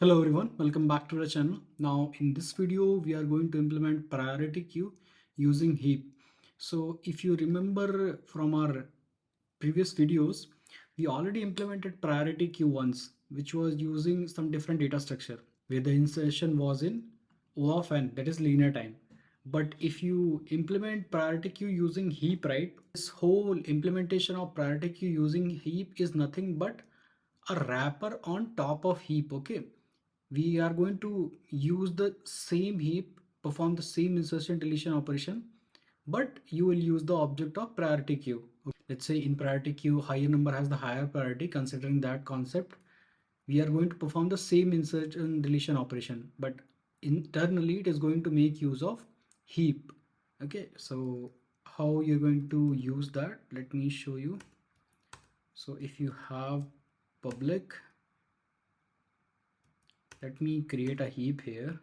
Hello everyone, welcome back to the channel. Now in this video we are going to implement priority queue using Heap. So if you remember from our previous videos, we already implemented priority queue once, which was using some different data structure where the insertion was in O of n, that is linear time. But if you implement priority queue using Heap, right, this whole implementation of priority queue using Heap is nothing but a wrapper on top of Heap. Okay, we are going to use the same heap, perform the same insertion deletion operation, but you will use the object of priority queue. Let's say in priority queue higher number has the higher priority. Considering that concept, we are going to perform the same insertion deletion operation, but internally it is going to make use of heap. Okay, so how you're going to use that, let me show you. So if you have public, let me create a heap here.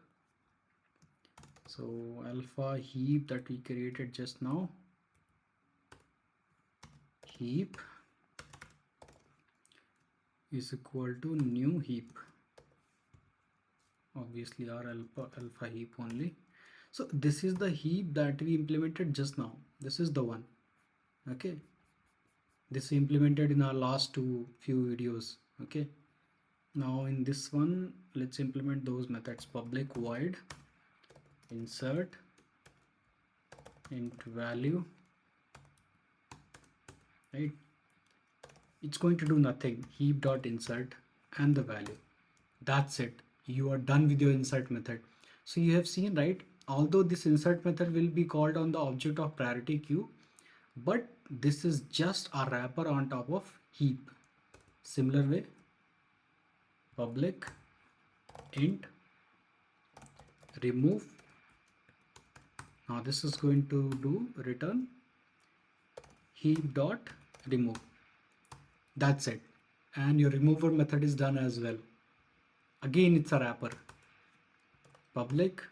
So alpha heap that we created just now, heap is equal to new heap, obviously our alpha heap only. So this is the heap that we implemented just now. This is the one. Okay, this implemented in our last few videos. Okay, now in this one let's implement those methods. Public void insert int value, right? It's going to do nothing. Heap dot insert and the value. That's it. You are done with your insert method. So you have seen, right? Although this insert method will be called on the object of priority queue, but this is just a wrapper on top of heap. Similar way, public int remove. Now this is going to do return heap dot remove. That's it. And your remover method is done as well. Again, it's a wrapper. Public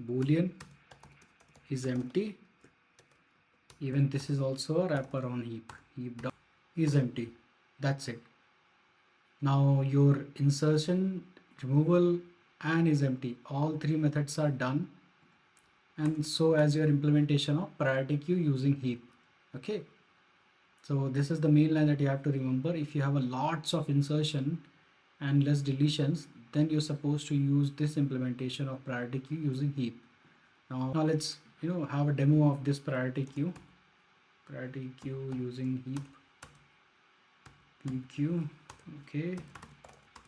boolean is empty. Even this is also a wrapper on heap. Heap dot is empty. That's it. Now your insertion, removal, and is empty. All three methods are done. And so as your implementation of priority queue using heap. Okay. So this is the main line that you have to remember. If you have a lots of insertion and less deletions, then you're supposed to use this implementation of priority queue using heap. Now let's have a demo of this priority queue using heap pq. Okay,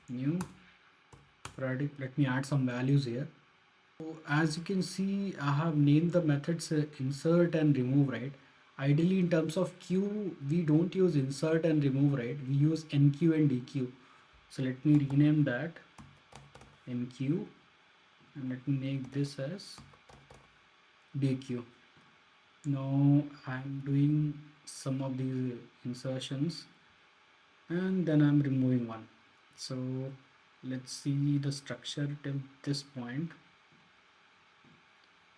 new priority. Let me add some values here. So as you can see, I have named the methods insert and remove, right? Ideally in terms of queue, we don't use insert and remove, right? We use nq and dq. So let me rename that nq and let me make this as dq. Now I'm doing some of these insertions and then I'm removing one. So let's see the structure till this point.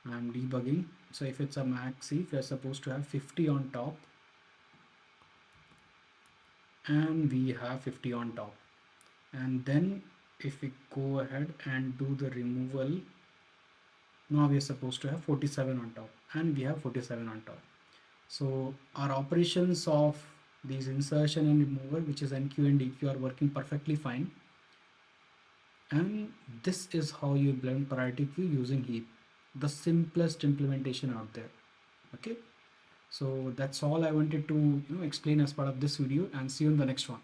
I'm debugging. So if it's a maxi, we're supposed to have 50 on top and we have 50 on top. And then if we go ahead and do the removal, now we are supposed to have 47 on top and we have 47 on top. So our operations of these insertion and removal, which is nq and dq, are working perfectly fine. And this is how you implement priority queue using heap, the simplest implementation out there. Okay, so that's all I wanted to explain as part of this video, and see you in the next one.